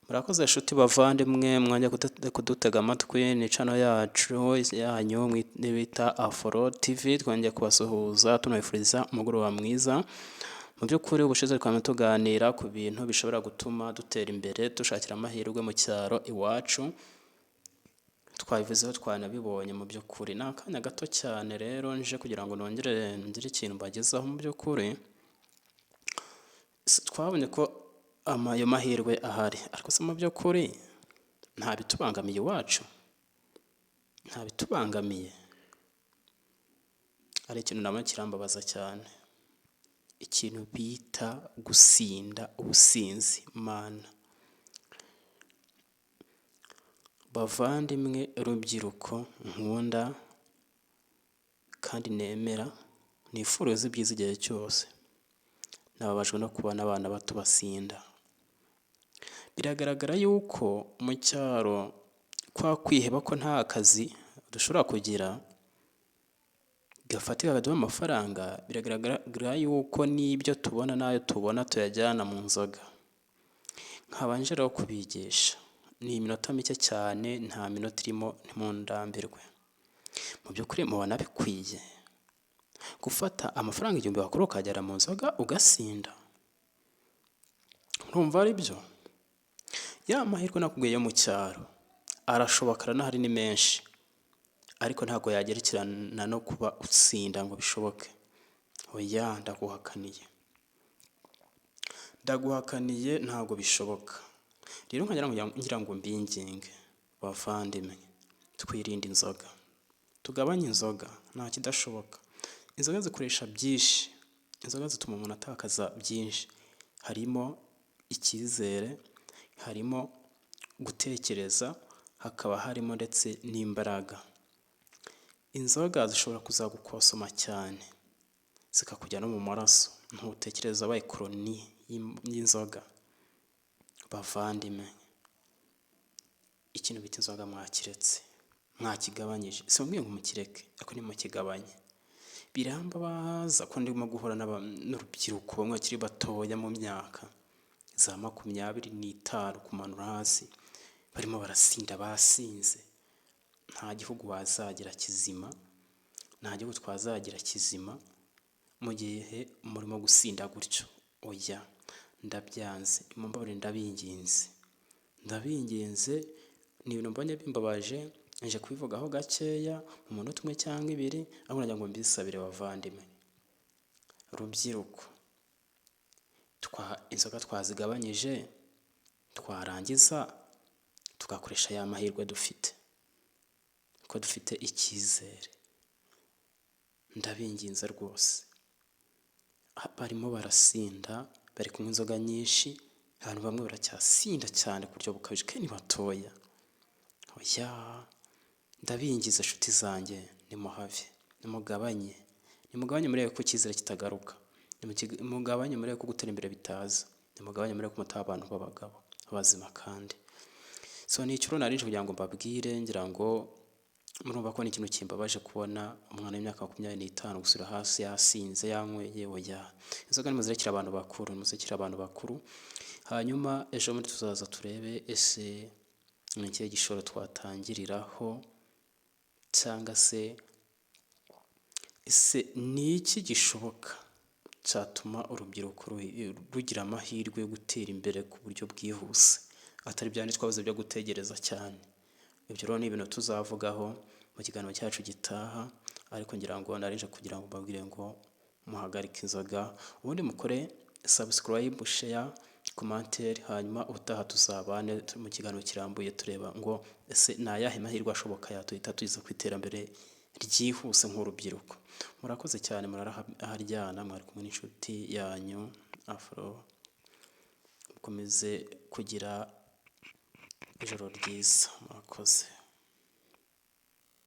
Murakoze nshuti bavandimwe mwajya kudutega amatwi ni channel yacu yanyu bita Afro TV, twongeye kubasuhuza tunabifuriza umugoroba mwiza. Mu by'ukuri ubushize twame tuganira ku bintu bishobora gutuma dutera imbere dushakira amahirwe mu cyaro iwacu, twabivuzeho twanabibonye. Mu by'ukuri ni akanya gato cyane rero nje kugira ngo nongere ngire ikintu mbagezaho. Mu by'ukuri twabonye ko ayo mahirwe ahari, ariko se mu by'ukuri nta bitubangamiye iwacu, nta bitubangamiye. Ari ikintu nabona kirambabaza cyane, ikintu bita gusinda ubusinzi. Mana bavandimwe, urubyiruko nkunda kandi nemera, nifuriza ibyiza igihe cyose, nababajwe no kubona abana bato basinda. Biragaragara yuko mu cyaro kwa kwiheba ko nta kazi dushobora kugira gafatika kaduha amafaranga, biragaragara yuko n'ibyo tubona n'ayo tubona tuyajyana mu nzoga. Nkabanje rero kubigisha, ni iminota mike cyane, nta minota irimo, ntimundambirwe. Mu by'ukuri mubona bikwiye gufata amafaranga 1000 wakora ukajyana mu nzoga ugasinda? Urumva ari byo? Ya mahirwe nakubwiye yo mu cyaro arashoboka, aranahari ni menshi, ariko ntabwo yagerekerana no kuba utsinda ngo bishoboke. Oya, ndaguhakaniye ntabwo bishoboka. Rero ngira ngo mbinginge bavandimwe, twirinde inzoga, tugabanye inzoga, nta kidashoboka. Inzoga zikoresha byinshi, inzoga zituma umuntu atakaza byinshi, harimo icyizere, harimo gutekereza, hakaba harimo ndetse n'imbaraga. Inzoga zishobora kuzagukosoma cyane, zikakujya no mu maraso, ntutekereza wabaye koloni y'inzoga. Bavandimwe, ikintu bita inzoga mwakiretse, mwakigabanyije. Si mbwiye ngo mukireke, ariko nimukigabanye. Birambabaza ko ndimo guhura n'urubyiruko bamwe bakiri batoya mu myaka za 25 kumanura hasi, barimo barasinda, basinze. Nta gihugu wazagira kizima, nta gihugu twazagira kizima mu gihe murimo gusinda gutyo. Oya, ndabyanze. Mumbabarire, ndabinginze. Ni ibintu mbonye bimbabaje, nje kubivugaho gakeya mu munota 1 cyangwa 2, ariko nagira ngo mbisabire bavandimwe. Rubyiruko, inzoga twazigabanyije, twarangiza tugakoresha ya mahirwe dufite, ko dufite icyizere. Ndabinginze rwose. Barimo barasinda, bari kunywa inzoga nyinshi, abantu bamwe baracyasinda cyane ku buryo bukabije, kandi ni batoya. Oya, ndabingize nshuti zanjye, nimuhave, nimugabanye murebe ko icyizere kitagaruka, nimugabanye murebe ko gutera imbere bitaza, nimugabanye murebe ko mutaba abantu b'abagabo bazima. Kandi ni icyo narinje kugira ngo mbabwire. Ngira ngo murumva ko ni ikintu kimbabaje kubona umwana w'imyaka 25 gusura hasi yasinze, yanyweye. Oya, inzoga nimuzirekera abantu bakuru, hanyuma ejo muri tuzaza turebe ese ni ikihe gishoro twatangiriraho, cyangwa se ni iki gishoboka cyatuma urubyiruko rugira amahirwe yo gutera imbere ku buryo bwihuse, atari bya twabuze byo gutegereza cyane. Ibyo rero ni ibintu tuzavugaho mu kiganiro cyacu gitaha, ariko ngira ngo narinje kugira ngo mbabwire ngo muhagarike inzoga, ubundi mukore subscribe, share, commentaire, hanyuma ubutaha tuzabane mu kiganiro kirambuye tureba ngo ese ni ayahe mahirwe ashoboka yatuhita tugiza ku iterambere ryihuse nk'urubyiruko. Murakoze cyane, muraraharyana. Mwari kumwe n'inshuti yanyu Afro. Mukomeze kugira ijoro ryiza. Murakoze.